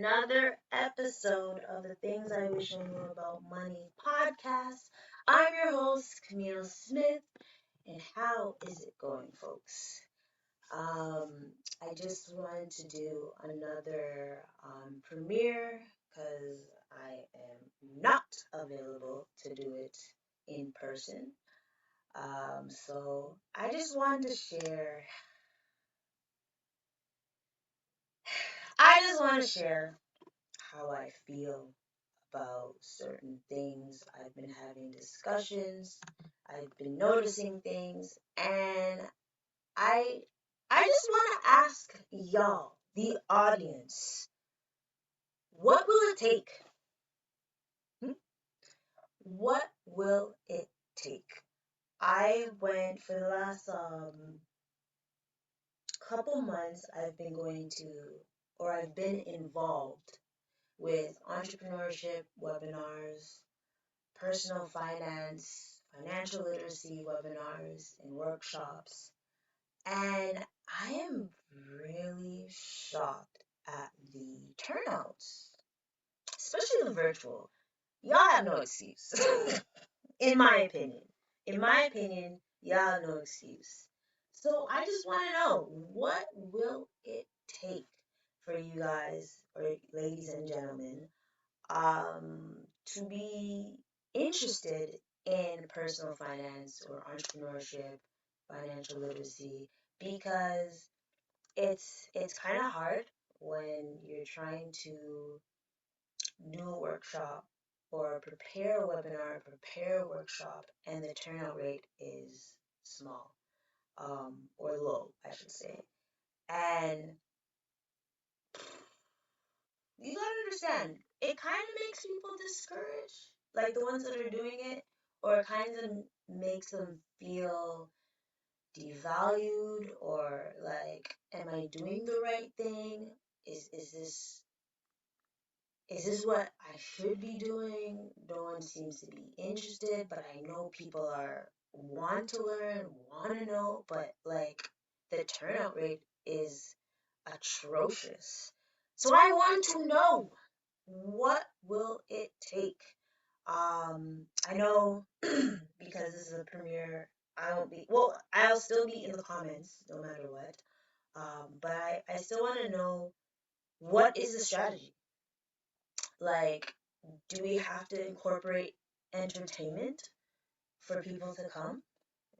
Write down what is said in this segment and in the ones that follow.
another episode of the Things I Wish I Knew About Money podcast. I'm your host, Kamille Smith, and how is it going, folks? I just wanted to do another premiere because I am not available to do it in person. So I just wanted to share. I just want to share how I feel about certain things. I've been having discussions. I've been noticing things, and I I just want to ask y'all, the audience, what will it take? Hmm? What will it take? I went for the last couple months. I've been going to, or I've been involved with entrepreneurship webinars, personal finance, financial literacy webinars, and workshops. And I am really shocked at the turnouts, especially the virtual. Y'all have no excuse, in my opinion. In my opinion, y'all have no excuse. So I just want to know, what will it take for you guys, or ladies and gentlemen, to be interested in personal finance or entrepreneurship, financial literacy, because it's kind of hard when you're trying to do a workshop or prepare a webinar, prepare a workshop, and the turnout rate is small, or low, I should say. And you gotta understand, it kind of makes people discouraged, like the ones that are doing it, or it kind of makes them feel devalued, or like, am I doing the right thing? Is this what I should be doing? No one seems to be interested, but I know people are want to learn, want to know, but like the turnout rate is atrocious. So I want to know, what will it take? I know because this is a premiere, I won't be, well, I'll still be in the comments no matter what. But I still want to know, what is the strategy? Like, do we have to incorporate entertainment for people to come?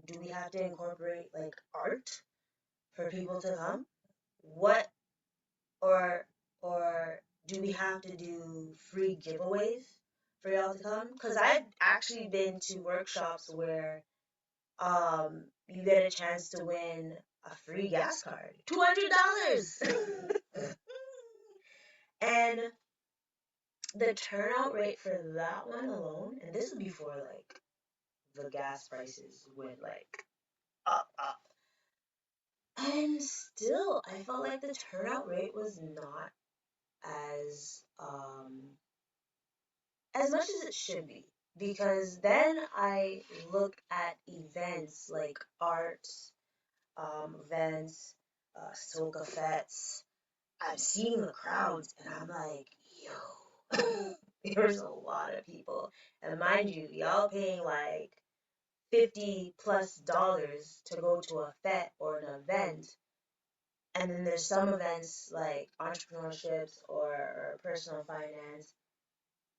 Do we have to incorporate like art for people to come? What, or or do we have to do free giveaways for y'all to come? Because I've actually been to workshops where you get a chance to win a free gas card, $200. And the turnout rate for that one alone, and this was before like the gas prices went like up. And still, I felt like the turnout rate was not as as much as it should be. Because then I look at events like arts, events, soca fests. I'm seeing the crowds, and I'm like, yo, there's a lot of people. And mind you, y'all paying like $50+ to go to a fet or an event, and then there's some events like entrepreneurships or personal finance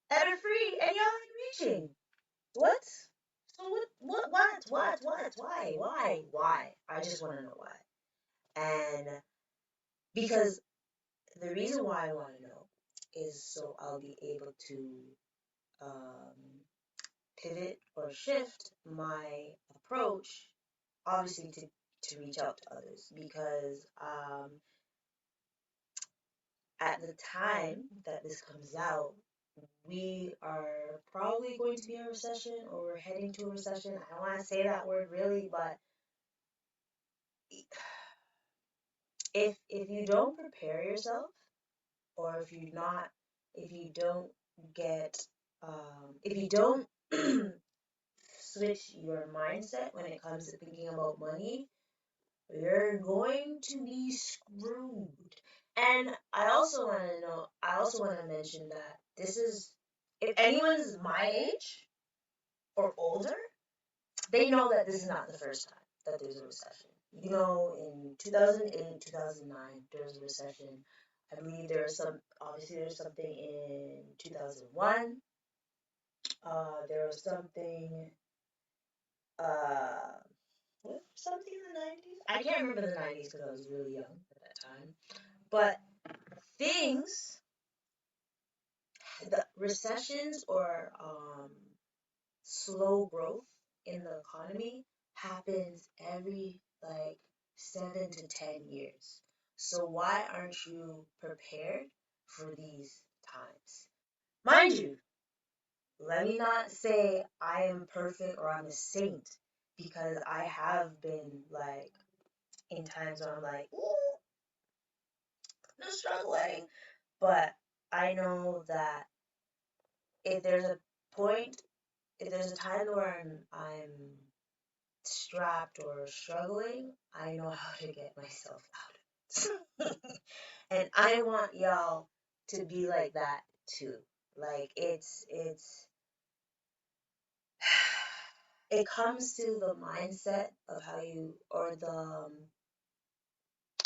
that are free, and y'all ain't reaching. What? So why? I just want to know why. And because the reason why I want to know is so I'll be able to um, pivot or shift my approach, obviously to reach out to others, because at the time that this comes out, we are probably going to be in a recession, or we're heading to a recession. I don't want to say that word really, but if you don't prepare yourself, or if you don't get, if you don't switch your mindset when it comes to thinking about money, you're going to be screwed. And I also want to mention that this is, if anyone's my age or older, they know that this is not the first time that there's a recession. You know, in 2008, 2009, there was a recession. I believe obviously there's something in 2001. There was uh, something in the 90s. I can't remember the 90s because I was really young at that time. But things, the recessions or slow growth in the economy happens every like 7 to 10 years. So why aren't you prepared for these times? Mind you, let me not say I am perfect or I'm a saint, because I have been like in times where I'm like, ooh, no struggling. But I know that if there's a point, if there's a time where I'm strapped or struggling, I know how to get myself out of it. And I want y'all to be like that too. Like it comes to the mindset of how you, or the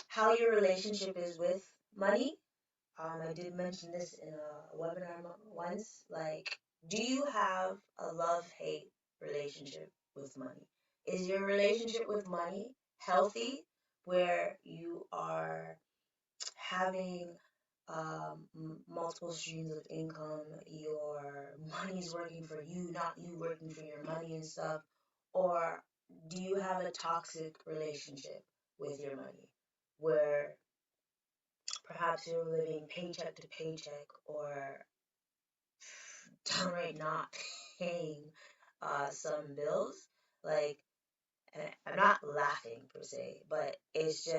how your relationship is with money. I did mention this in a webinar once. Like, do you have a love-hate relationship with money? Is your relationship with money healthy, where you are having multiple streams of income, your money's working for you, not you working for your money and stuff? Or do you have a toxic relationship with your money, where perhaps you're living paycheck to paycheck, or downright not paying some bills? Like, and I'm not laughing per se, but it's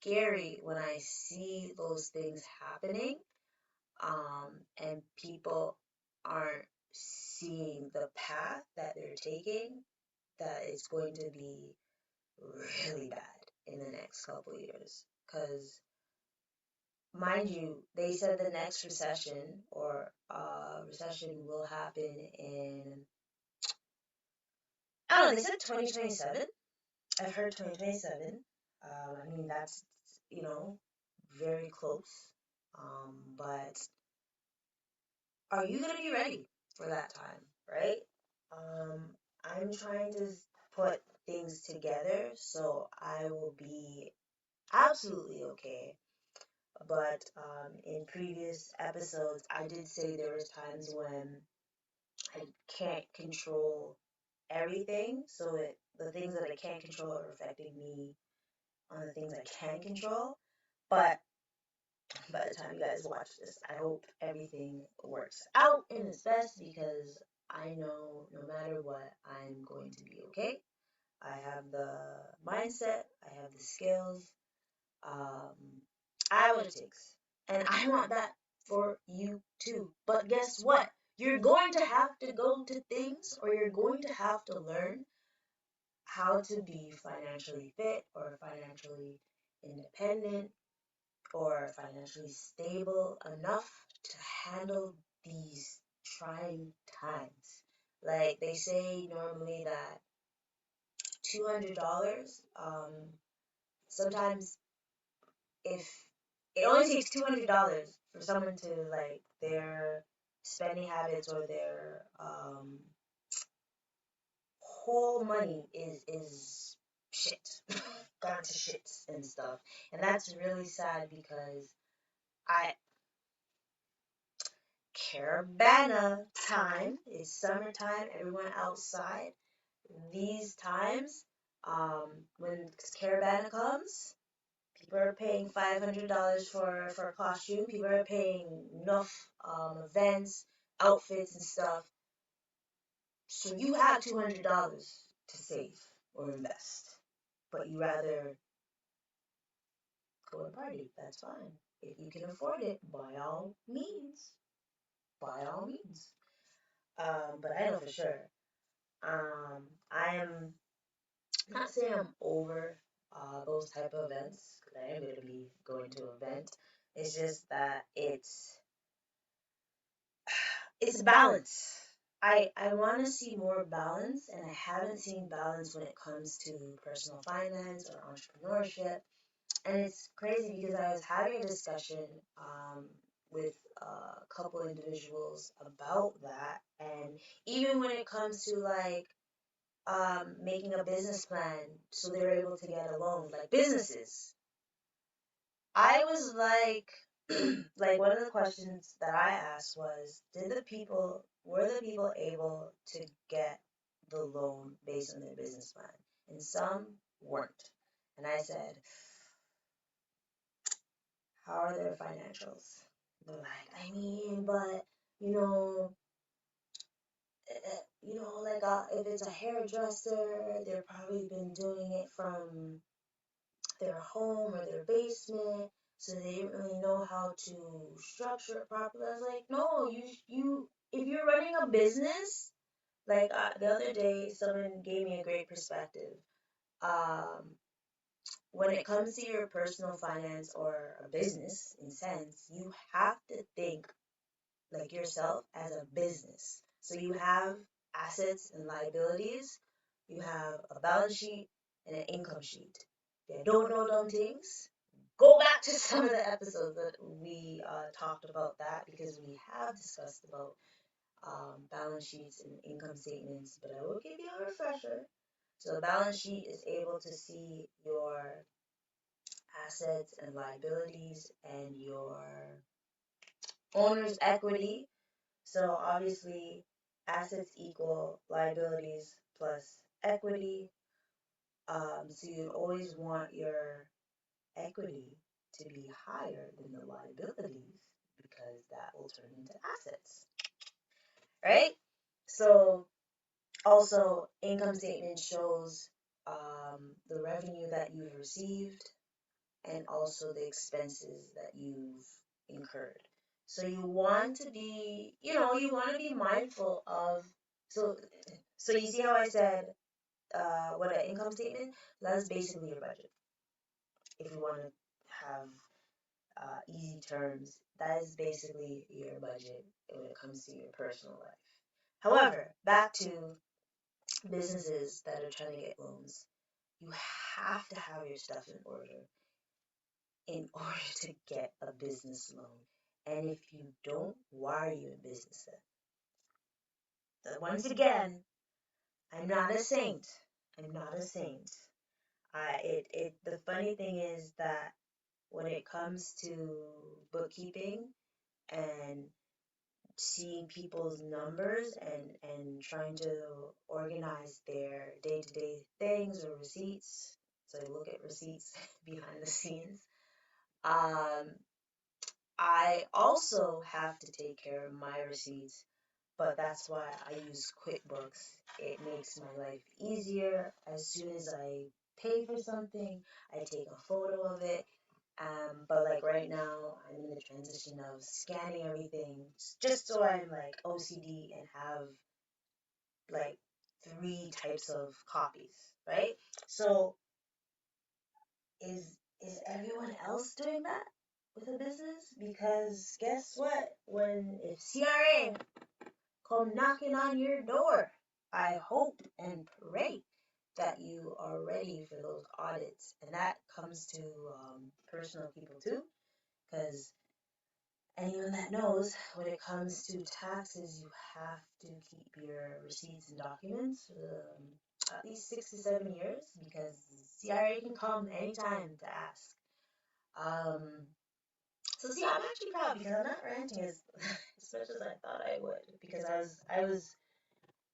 scary when I see those things happening, and people aren't seeing the path that they're taking, that it's going to be really bad in the next couple years. Because, mind you, they said the next recession, or recession, will happen in, I don't know, they said 2027. I've heard 2027. I mean, that's, you know, very close. But are you going to be ready for that time, right? Um, I'm trying to put things together so I will be absolutely okay. But in previous episodes, I did say there was times when I can't control everything. So the things that I can't control are affecting me on the things I can control. But by the time you guys watch this, I hope everything works out in its best, because I know no matter what, I'm going to be okay. I have the mindset, I have the skills, um, I have what it takes. And I want that for you too. But guess what? You're going to have to go to things, or you're going to have to learn how to be financially fit, or financially independent, or financially stable enough to handle these trying times. Like they say normally that $200, sometimes, if it only takes $200 for someone to, like, their spending habits, or their whole money is shit, gone to shits and stuff. And that's really sad, because I Caravana time, it's summertime, everyone outside. These times, when Caravana comes, people are paying $500 for a costume. People are paying enough events, outfits, and stuff. So you have $200 to save or invest, but you rather go and party. That's fine. If you can afford it, by all means, by all means. But I know for sure. I am not saying I'm over those type of events, because I am going to be going to an event. It's just that it's balance. I want to see more balance, and I haven't seen balance when it comes to personal finance or entrepreneurship. And it's crazy because I was having a discussion with a couple individuals about that, and even when it comes to like making a business plan so they're able to get a loan, like businesses, I was like, like one of the questions that I asked was, were the people able to get the loan based on their business plan? And some weren't. And I said, how are their financials? They're like, I mean, but you know, like if it's a hairdresser, they've probably been doing it from their home or their basement, so they didn't really know how to structure it properly. I was like, no, if you're running a business, like the other day, someone gave me a great perspective. Um, when it comes to your personal finance or a business, in sense, you have to think like yourself as a business. So you have assets and liabilities, you have a balance sheet and an income sheet. If you don't know them things, go back to some of the episodes that we talked about that because we have discussed about balance sheets and income statements, but I will give you a refresher. So the balance sheet is able to see your assets and liabilities and your owner's equity. So obviously, assets equal liabilities plus equity. So you always want your equity to be higher than the liabilities because that will turn into assets, right? So also, income statement shows the revenue that you've received and also the expenses that you've incurred. So you want to be, you want to be mindful of. So, so you see how I said what an income statement? That's basically your budget. If you want to have easy terms, that is basically your budget when it comes to your personal life. However, back to businesses that are trying to get loans, you have to have your stuff in order to get a business loan. And if you don't, why are you in business then? So once again, I'm not a saint. I'm not a saint. The funny thing is that when it comes to bookkeeping and seeing people's numbers and trying to organize their day-to-day things or receipts, so I look at receipts behind the scenes. Um, I also have to take care of my receipts, but that's why I use QuickBooks. It makes my life easier. As soon as I pay for something, I take a photo of it. But like right now, I'm in the transition of scanning everything just so I'm like OCD and have like three types of copies, right? So is everyone else doing that with a business? Because guess what? If CRA come knocking on your door, I hope and pray that you are ready for those audits, and that comes to personal people too, because anyone that knows when it comes to taxes, you have to keep your receipts and documents at least 6 to 7 years because CRA can come anytime to ask. Um, so see, I'm actually proud because I'm not ranting as much as I thought I would because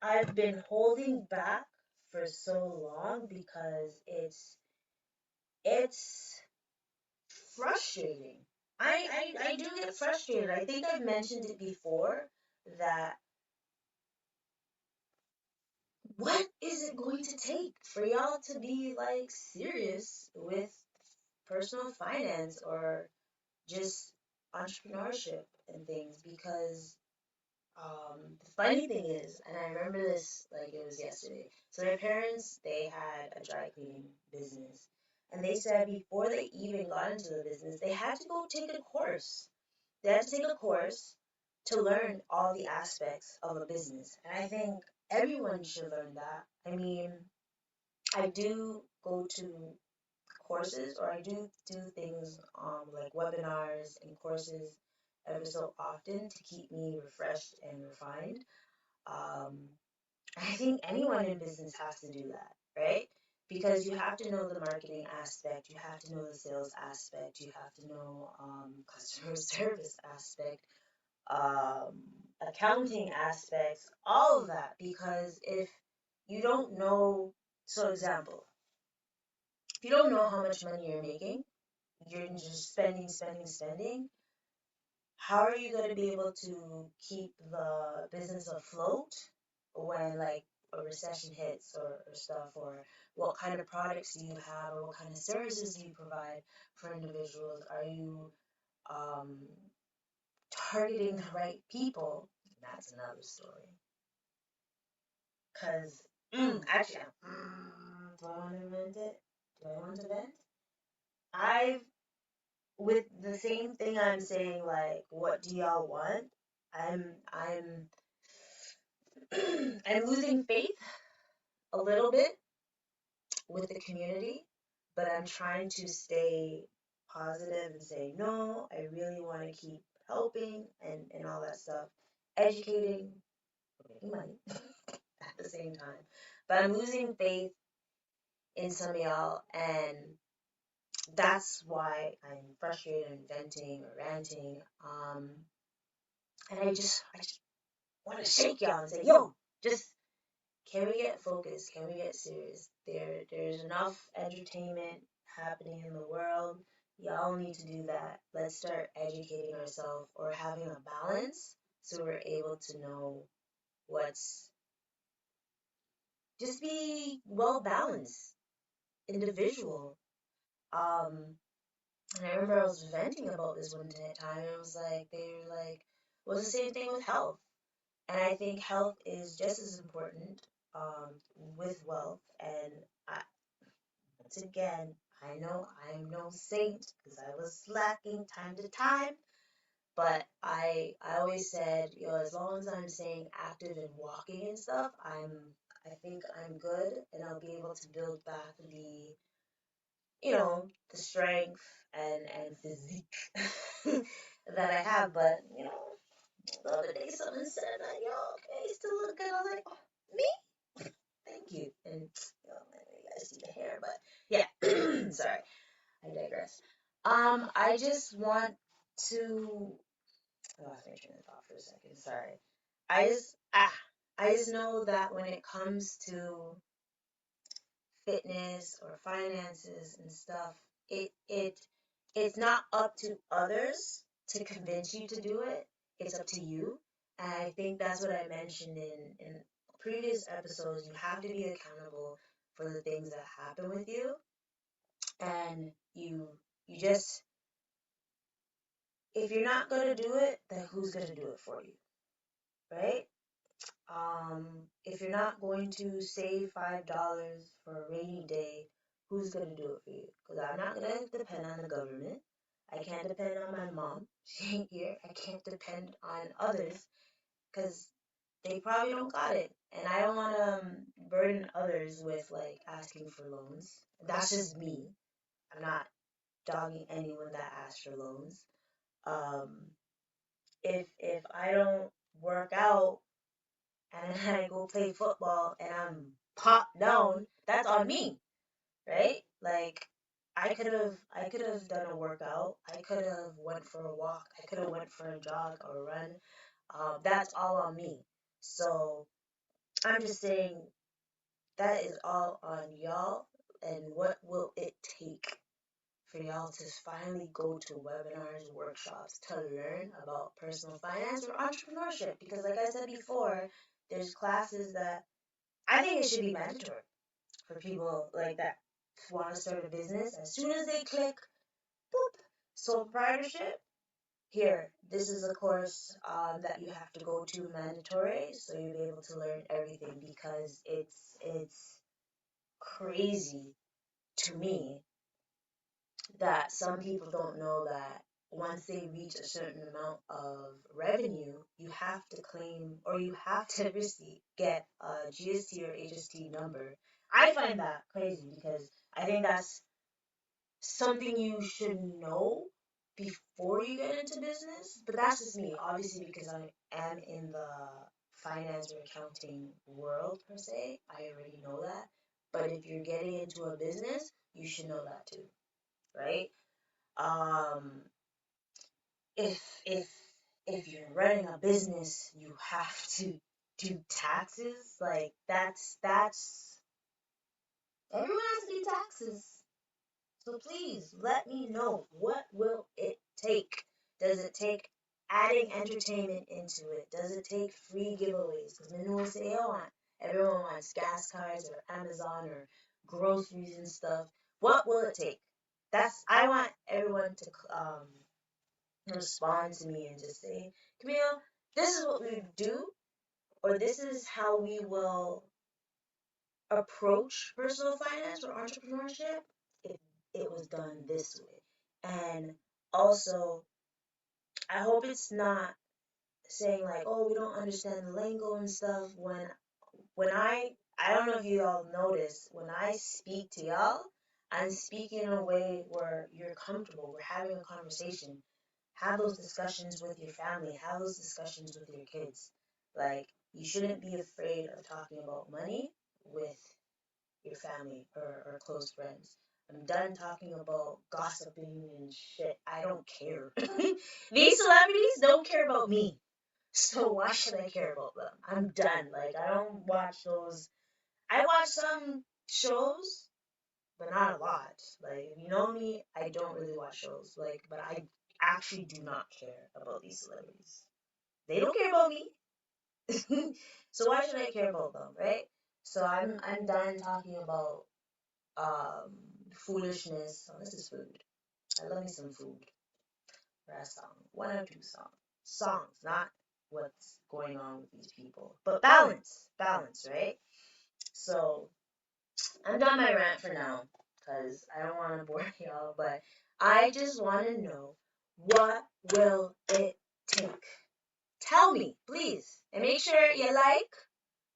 I've been holding back for so long because it's frustrating. I do get frustrated. I think I've mentioned it before that what is it going to take for y'all to be like serious with personal finance or just entrepreneurship and things? Because the funny thing is, and I remember this like it was yesterday. So my parents, they had a dry cleaning business, And they said before they even got into the business, they had to go take a course. They had to take a course to learn all the aspects of a business. And I think everyone should learn that. I mean, I do go to courses, or I do things like webinars and courses ever so often to keep me refreshed and refined. Um, I think anyone in business has to do that, right? Because you have to know the marketing aspect, you have to know the sales aspect, you have to know customer service aspect, um, accounting aspects, all of that. Because if you don't know, so example, if you don't know how much money you're making, you're just spending, spending, spending. How are you going to be able to keep the business afloat when like a recession hits, or stuff, or what kind of products do you have, or what kind of services do you provide for individuals? Are you um, targeting the right people? That's another story. Because actually, do I want to vent it? Do I want to vent? I've with the same thing I'm saying, like, what do y'all want? I'm I'm losing faith a little bit with the community, but I'm trying to stay positive and say, no, I really want to keep helping and all that stuff, educating, making money at the same time. But I'm losing faith in some of y'all, and that's why I'm frustrated and venting or ranting. And I just want to shake y'all and say, yo, just can we get focused? Can we get serious? There's enough entertainment happening in the world. Y'all need to do that. Let's start educating ourselves, or having a balance, so we're able to know what's, just be well balanced individual. Um, and I remember I was venting about this one time. It was like they were like, well, it's the same thing with health. And I think health is just as important um, with wealth. And I, once again, I know I'm no saint because I was slacking time to time, but I always said, you know, as long as I'm staying active and walking and stuff, I think I'm good, and I'll be able to build back the strength and physique that I have. But the other day someone said that, yo, okay, you still look good. I was like, oh, me? Thank you. And you guys see the hair, but yeah, sorry, I digress. I just want to. I lost my train of thought for a second. Sorry. I just I just know that when it comes to fitness or finances and stuff, it's not up to others to convince you to do it. It's up to you. And I think that's what I mentioned in previous episodes. You have to be accountable for the things that happen with you, and you just, if you're not gonna do it, then who's gonna do it for you, right? If you're not going to save $5 for a rainy day, who's gonna do it for you? Because I'm not gonna depend on the government. I can't depend on my mom. She ain't here. I can't depend on others because they probably don't got it. And I don't want to burden others with like asking for loans. That's just me. I'm not dogging anyone that asks for loans. Um, if I don't work out and then I go play football and I'm popped down, that's on me, right? Like I could have done a workout. I could have went for a walk. I could have went for a jog or a run. That's all on me. So I'm just saying that is all on y'all. And what will it take for y'all to finally go to webinars, workshops to learn about personal finance or entrepreneurship? Because like I said before, there's classes that I think it should be mandatory for people like that who want to start a business. As soon as they click, boop, sole proprietorship, here, this is a course that you have to go to mandatory, so you'll be able to learn everything, because it's crazy to me that some people don't know that once they reach a certain amount of revenue, you have to claim or you have to get a GST or HST number. I find that crazy because I think that's something you should know before you get into business. But that's just me, obviously, because I am in the finance or accounting world per se. I already know that. But if you're getting into a business, you should know that too, right? Um, if if you're running a business, you have to do taxes. Like that's everyone has to do taxes. So please let me know, what will it take? Does it take adding entertainment into it? Does it take free giveaways? Because many will say, oh, everyone wants gas cards or Amazon or groceries and stuff. What will it take? I want everyone to respond to me and just say, Kamille, this is what we do, or this is how we will approach personal finance or entrepreneurship if it was done this way. And also, I hope it's not saying like, oh, we don't understand the lingo and stuff. When I don't know if you all notice, when I speak to y'all, I'm speaking in a way where you're comfortable. We're having a conversation. Have those discussions with your family. Have those discussions with your kids. Like, you shouldn't be afraid of talking about money with your family or close friends. I'm done talking about gossiping and shit. I don't care. These celebrities don't care about me. So why should I care about them? I'm done. Like, I don't watch those. I watch some shows, but not a lot. Like, if you know me, I don't really watch shows. Like, but I actually do not care about these celebrities. They don't care about me. So why should I care about them, right? So I'm done talking about um foolishness. Oh, this is food. I love me some food. Rest song. One or two songs. Songs, not what's going on with these people. But balance. Balance, right? So I'm done my rant for now because I don't want to bore y'all, but I just want to know, what will it take? Tell me, please. And make sure you like,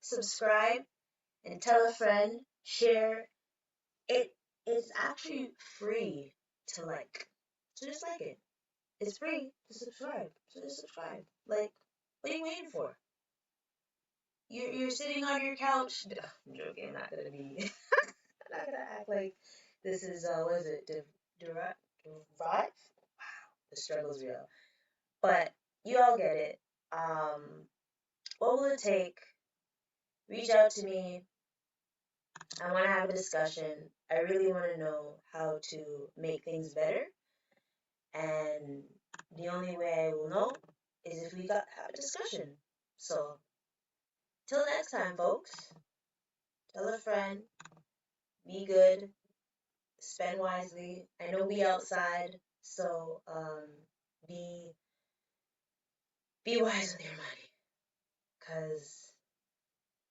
subscribe, and tell a friend, share. It is actually free to like. So just like it. It's free to subscribe. So just subscribe. Like, what are you waiting for? You're sitting on your couch. I'm joking. I'm not gonna be. I'm not gonna act like this is what is it? Derive? Wow, the struggle's real. But you all get it. What will it take? Reach out to me. I want to have a discussion. I really want to know how to make things better. And the only way I will know is if we have a discussion. So, till next time, folks, tell a friend, be good, spend wisely. I know we outside, so be wise with your money, because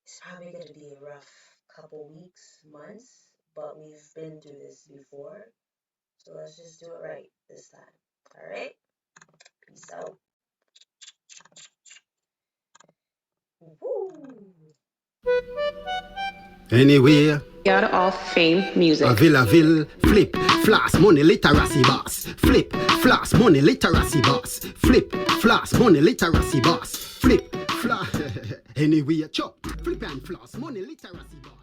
it's probably going to be a rough couple weeks, months, but we've been through this before, so let's just do it right this time. All right? Peace out. Woo. Anyway, God of Fame Music. a ville, flip, flash, money, literacy boss. Flip, flash, money, literacy boss. Flip, flash, money, literacy boss. Flip, flash. Anyway, chop, flip and floss, money, literacy boss.